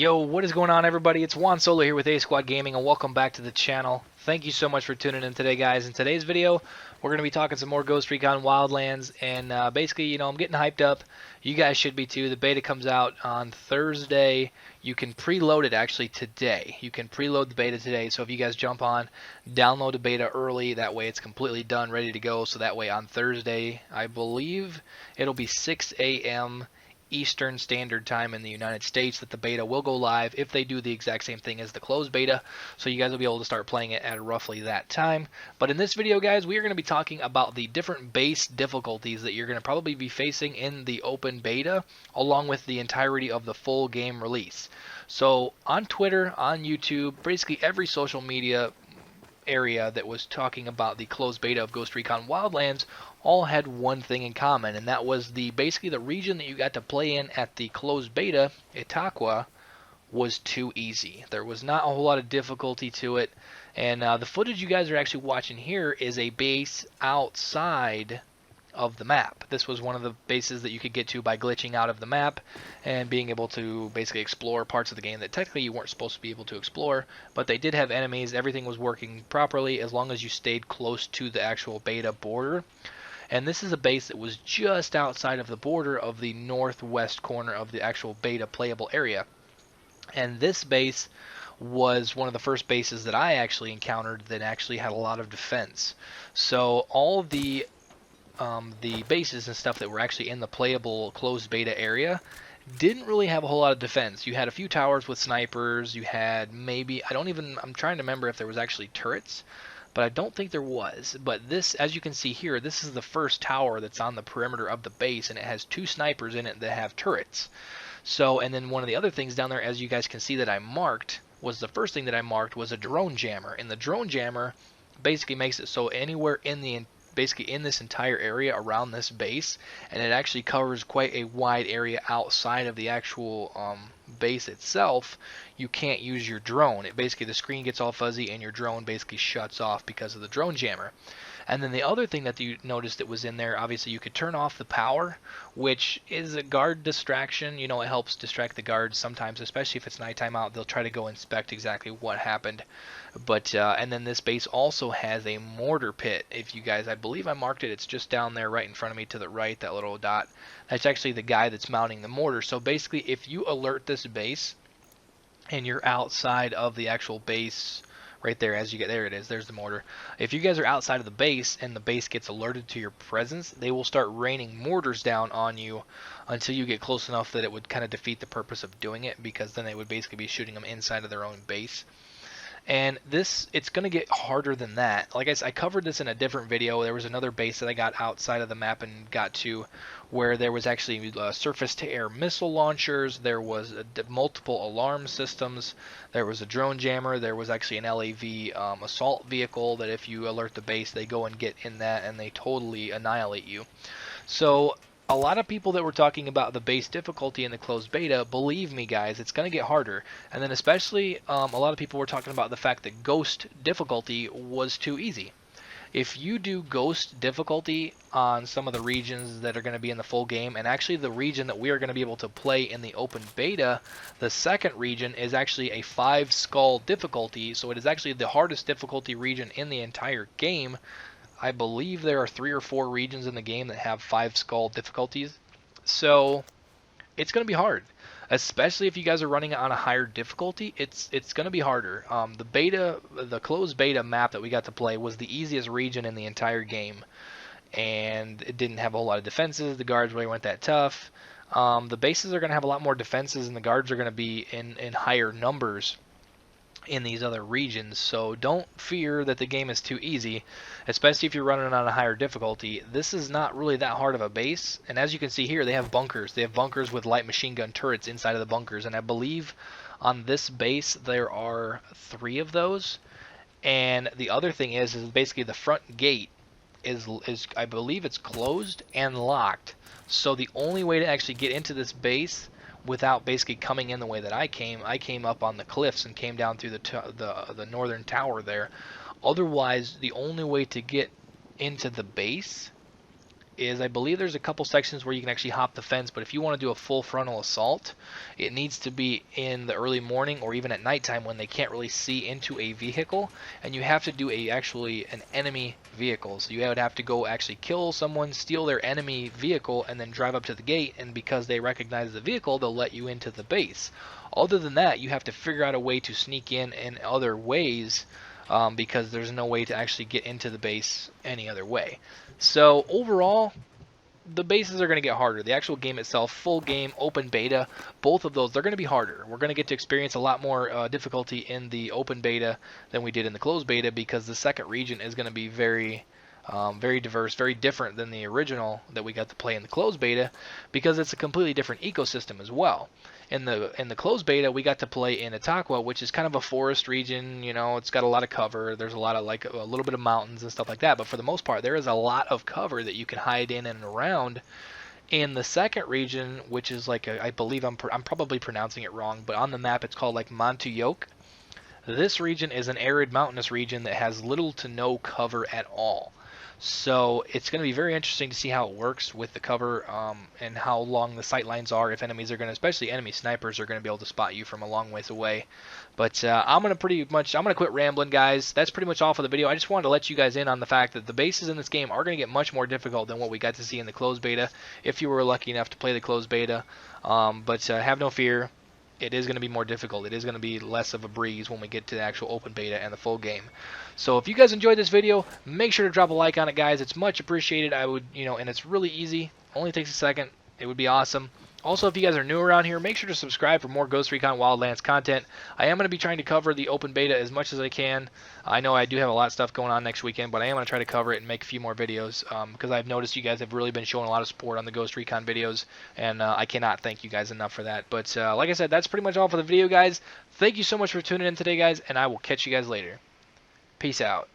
Yo, what is going on, everybody? It's Juan Solo here with ASQD Gaming, and welcome back to the channel. Thank you so much for tuning in today, guys. In today's video, we're going to be talking some more Ghost Recon Wildlands, and basically, I'm getting hyped up. You guys should be too. The beta comes out on Thursday. You can preload it actually today. You can preload the beta today, so if you guys jump on, download the beta early. That way it's completely done, ready to go. So that way on Thursday, I believe it'll be 6 a.m. Eastern Standard Time in the United States that the beta will go live if they do the exact same thing as the closed beta. So you guys will be able to start playing it at roughly that time. But in this video, guys, we are going to be talking about the different base difficulties that you're going to probably be facing in the open beta, along with the entirety of the full game release. So on Twitter, on YouTube, basically every social media area that was talking about the closed beta of Ghost Recon Wildlands all had one thing in common, and that was basically the region that you got to play in at the closed beta, Itaqua, was too easy. There was not a whole lot of difficulty to it, and the footage you guys are actually watching here is a base outside of the map. This was one of the bases that you could get to by glitching out of the map and being able to basically explore parts of the game that technically you weren't supposed to be able to explore, but they did have enemies. Everything was working properly as long as you stayed close to the actual beta border. And this is a base that was just outside of the border of the northwest corner of the actual beta playable area. And this base was one of the first bases that I actually encountered that actually had a lot of defense. So all the bases and stuff that were actually in the playable closed beta area didn't really have a whole lot of defense. You had a few towers with snipers. You had maybe, I'm trying to remember if there was actually turrets, but I don't think there was. But this, as you can see here, this is the first tower that's on the perimeter of the base, and it has two snipers in it that have turrets. So, and then one of the other things down there, as you guys can see that I marked, was the first thing that I marked was a drone jammer. And the drone jammer basically makes it so anywhere in the basically in this entire area around this base, and it actually covers quite a wide area outside of the actual base itself, you can't use your drone. It basically, the screen gets all fuzzy and your drone basically shuts off because of the drone jammer. And then the other thing that you noticed that was in there, obviously you could turn off the power, which is a guard distraction. It helps distract the guards sometimes, especially if it's nighttime out. They'll try to go inspect exactly what happened. But and then this base also has a mortar pit. If you guys, I believe I marked it. It's just down there right in front of me to the right, that little dot. That's actually the guy that's mounting the mortar. So basically, if you alert this base and you're outside of the actual base, right there, as you get there, it is, there's the mortar. If you guys are outside of the base and the base gets alerted to your presence, they will start raining mortars down on you until you get close enough that it would kind of defeat the purpose of doing it, because then they would basically be shooting them inside of their own base. And this, it's going to get harder than that. Like I said, I covered this in a different video. There was another base that I got outside of the map and got to, where there was actually surface-to-air missile launchers, there was multiple alarm systems, there was a drone jammer, there was actually an LAV assault vehicle that if you alert the base, they go and get in that and they totally annihilate you. So a lot of people that were talking about the base difficulty in the closed beta, believe me guys, it's going to get harder. And then especially a lot of people were talking about the fact that ghost difficulty was too easy. If you do ghost difficulty on some of the regions that are going to be in the full game, and actually the region that we are going to be able to play in the open beta, the second region is actually a 5 skull difficulty, so it is actually the hardest difficulty region in the entire game. I believe there are 3 or 4 regions in the game that have 5 skull difficulties. So it's going to be hard, especially if you guys are running on a higher difficulty. It's going to be harder. The closed beta map that we got to play was the easiest region in the entire game, and it didn't have a whole lot of defenses. The guards really weren't that tough. The bases are going to have a lot more defenses, and the guards are going to be in higher numbers in these other regions. So don't fear that the game is too easy, especially if you're running on a higher difficulty. This is not really that hard of a base, and as you can see here, they have bunkers. They have bunkers with light machine gun turrets inside of the bunkers, and I believe on this base there are 3 of those. And the other thing is basically the front gate is I believe it's closed and locked. So the only way to actually get into this base without basically coming in the way that I came up on the cliffs and came down through the northern tower there. Otherwise, the only way to get into the base is I believe there's a couple sections where you can actually hop the fence, but if you want to do a full frontal assault, it needs to be in the early morning or even at nighttime when they can't really see into a vehicle, and you have to do actually an enemy vehicle. So you would have to go actually kill someone, steal their enemy vehicle, and then drive up to the gate, and because they recognize the vehicle, they'll let you into the base. Other than that, you have to figure out a way to sneak in other ways, because there's no way to actually get into the base any other way. So overall, the bases are going to get harder. The actual game itself, full game, open beta, both of those, they're going to be harder. We're going to get to experience a lot more difficulty in the open beta than we did in the closed beta, because the second region is going to be very diverse, very different than the original that we got to play in the closed beta, because it's a completely different ecosystem as well. In the closed beta, we got to play in Itaqua, which is kind of a forest region. You know, it's got a lot of cover. There's a lot of like a little bit of mountains and stuff like that. But for the most part, there is a lot of cover that you can hide in and around. In the second region, which is like I believe I'm probably pronouncing it wrong, but on the map it's called like Montuyok. This region is an arid mountainous region that has little to no cover at all. So it's going to be very interesting to see how it works with the cover, and how long the sight lines are, if enemies are going to, especially enemy snipers, are going to be able to spot you from a long ways away. But I'm going to quit rambling, guys. That's pretty much all for the video. I just wanted to let you guys in on the fact that the bases in this game are going to get much more difficult than what we got to see in the closed beta, if you were lucky enough to play the closed beta. But have no fear. It is going to be more difficult. It is going to be less of a breeze when we get to the actual open beta and the full game. So if you guys enjoyed this video, make sure to drop a like on it, guys. It's much appreciated. I would, and it's really easy. Only takes a second. It would be awesome. Also, if you guys are new around here, make sure to subscribe for more Ghost Recon Wildlands content. I am going to be trying to cover the open beta as much as I can. I know I do have a lot of stuff going on next weekend, but I am going to try to cover it and make a few more videos, because I've noticed you guys have really been showing a lot of support on the Ghost Recon videos, and I cannot thank you guys enough for that. But like I said, that's pretty much all for the video, guys. Thank you so much for tuning in today, guys, and I will catch you guys later. Peace out.